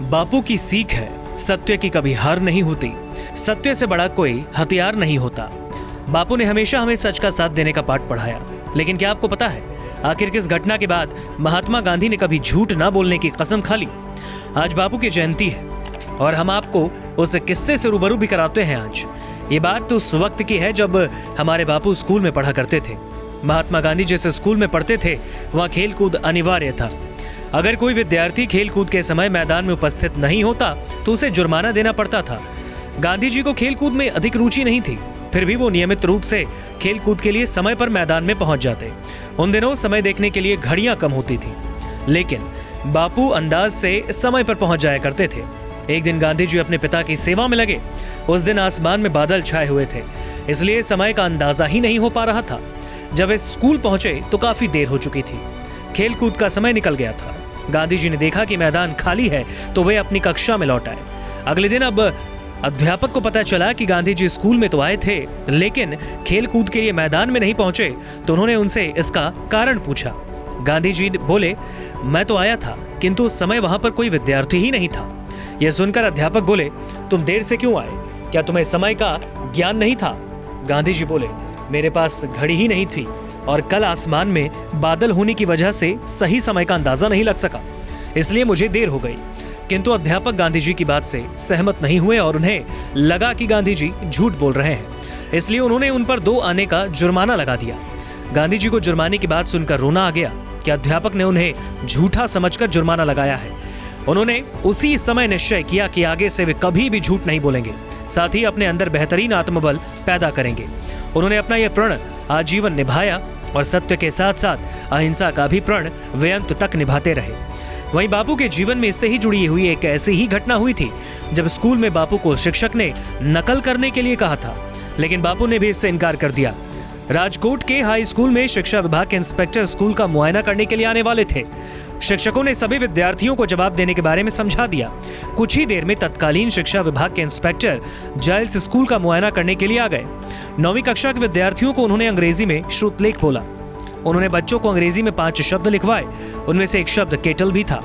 बापू की सीख है, सत्य की कभी हार नहीं होती। सत्य से बड़ा कोई हथियार नहीं होता। बापू ने हमेशा हमें सच का साथ देने का पाठ पढ़ाया। लेकिन क्या आपको पता है आखिर किस घटना के बाद महात्मा गांधी ने कभी झूठ ना बोलने की कसम खा ली? आज बापू की जयंती है और हम आपको उस किस्से से रूबरू भी कराते हैं। आज ये बात तो उस वक्त की है जब हमारे बापू स्कूल में पढ़ा करते थे। महात्मा गांधी जिस स्कूल में पढ़ते थे वहाँ खेल कूद अनिवार्य था। अगर कोई विद्यार्थी खेल कूद के समय मैदान में उपस्थित नहीं होता तो उसे जुर्माना देना पड़ता था। गांधी जी को खेल कूद में अधिक रुचि नहीं थी, फिर भी वो नियमित रूप से खेल कूद के लिए समय पर मैदान में पहुंच जाते। उन दिनों समय देखने के लिए घड़ियां कम होती थी, लेकिन बापू अंदाज से समय पर पहुंच जाया करते थे। एक दिन गांधी जी अपने पिता की सेवा में लगे। उस दिन आसमान में बादल छाए हुए थे, इसलिए समय का अंदाजा ही नहीं हो पा रहा था। जब वे स्कूल पहुंचे तो काफी देर हो चुकी थी। खेल कूद का समय निकल गया था। गांधी जी ने देखा कि मैदान खाली है तो वे अपनी कक्षा में लौट आए। अगले दिन अब अध्यापक को पता चला कि गांधी जी स्कूल में तो आए थे लेकिन खेल कूद के लिए मैदान में नहीं पहुंचे, तो उन्होंने उनसे इसका कारण पूछा। गांधी जी बोले, मैं तो आया था किंतु उस समय वहां पर कोई विद्यार्थी ही नहीं था। यह सुनकर अध्यापक बोले, तुम देर से क्यों आए? क्या तुम्हें समय का ज्ञान नहीं था? गांधी जी बोले, मेरे पास घड़ी ही नहीं थी और कल आसमान में बादल होने की वजह से सही समय का अंदाजा नहीं लग सका, इसलिए मुझे देर हो गई। किंतु अध्यापक गांधी जी की बात से सहमत नहीं हुए और उन्हें लगा कि गांधी जी झूठ बोल रहे हैं, इसलिए उन्होंने उन पर 2 आने का जुर्माना लगा दिया। गांधी जी को जुर्माने की बात सुनकर रोना आ गया कि अध्यापक ने उन्हें झूठा समझकर जुर्माना लगाया है। उन्होंने उसी समय निश्चय किया कि आगे से वे कभी भी झूठ नहीं बोलेंगे, साथ ही अपने अंदर बेहतरीन आत्मबल पैदा करेंगे। उन्होंने अपना यह प्रण आजीवन निभाया और सत्य के साथ साथ अहिंसा का भी प्रण वे अंत तक निभाते रहे। वहीं बापू के जीवन में इससे ही जुड़ी हुई एक ऐसी ही घटना हुई थी जब स्कूल में बापू को शिक्षक ने नकल करने के लिए कहा था, लेकिन बापू ने भी इससे इनकार कर दिया। राजकोट के हाई स्कूल में शिक्षा विभाग के इंस्पेक्टर स्कूल का मुआयना करने के लिए आने वाले थे। शिक्षकों ने सभी विद्यार्थियों को जवाब देने के बारे में समझा दिया। कुछ ही देर में तत्कालीन शिक्षा विभाग के इंस्पेक्टर जाइल्स स्कूल का मुआयना करने के लिए आ गए। 9वीं कक्षा के विद्यार्थियों को उन्होंने अंग्रेजी में श्रुतलेख बोला। उन्होंने बच्चों को अंग्रेजी में 5 शब्द लिखवाए, उनमें से एक शब्द केटल भी था।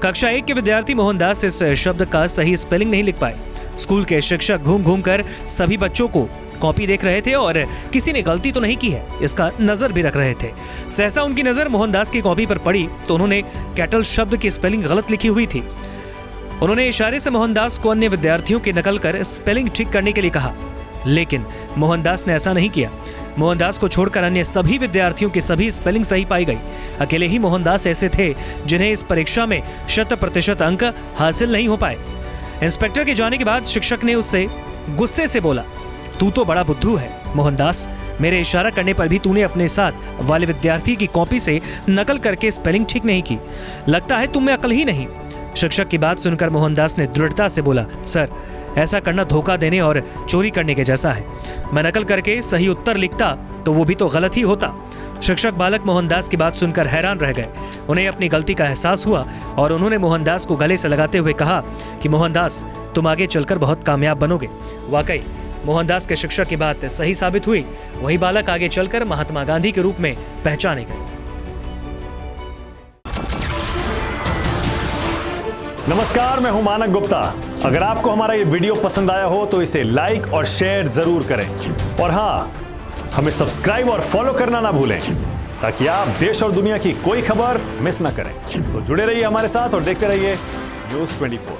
कक्षा 1 के विद्यार्थी मोहनदास इस शब्द का सही स्पेलिंग नहीं लिख पाए। स्कूल के शिक्षक घूम घूम कर सभी बच्चों को कॉपी देख रहे थे और किसी ने गलती तो नहीं की है इसका नजर भी रख रहे थे। सहसा उनकी नजर मोहनदास की कॉपी पर पड़ी तो उन्होंने कैटल शब्द की स्पेलिंग गलत लिखी हुई थी। उन्होंने इशारे से मोहनदास को अन्य विद्यार्थियों की नकल कर स्पेलिंग ठीक करने के लिए कहा, लेकिन मोहनदास ने ऐसा नहीं किया। मोहनदास को छोड़कर अन्य सभी विद्यार्थियों की सभी स्पेलिंग सही पाई गई। अकेले ही मोहनदास ऐसे थे जिन्हें इस परीक्षा में 100% अंक हासिल नहीं हो पाए। इंस्पेक्टर के जाने के बाद शिक्षक ने उससे गुस्से से बोला, तू तो बड़ा बुद्धू है मोहनदास, मेरे इशारा करने पर भी तूने अपने साथ वाले विद्यार्थी की कॉपी से नकल करके स्पेलिंग ठीक नहीं की। लगता है तुम में अकल ही नहीं। शिक्षक की बात सुनकर मोहनदास ने दृढ़ता से बोला, सर, ऐसा करना धोखा देने और चोरी करने के जैसा है। मैं नकल करके सही उत्तर लिखता तो वो भी तो गलत ही होता। शिक्षक बालक मोहनदास की बात सुनकर हैरान रह गए। उन्हें अपनी गलती का एहसास हुआ और उन्होंने मोहनदास को गले से लगाते हुए कहा कि मोहनदास, तुम आगे चलकर बहुत कामयाब बनोगे। वाकई मोहनदास के शिक्षक की बात सही साबित हुई। वही बालक आगे चलकर महात्मा गांधी के रूप में पहचाने गए। नमस्कार, मैं हूं मानक गुप्ता। अगर आपको हमारा ये वीडियो पसंद आया हो तो इसे लाइक और शेयर जरूर करें और हाँ, हमें सब्सक्राइब और फॉलो करना ना भूलें ताकि आप देश और दुनिया की कोई खबर मिस ना करें। तो जुड़े रहिए हमारे साथ और देखते रहिए न्यूज़ 24।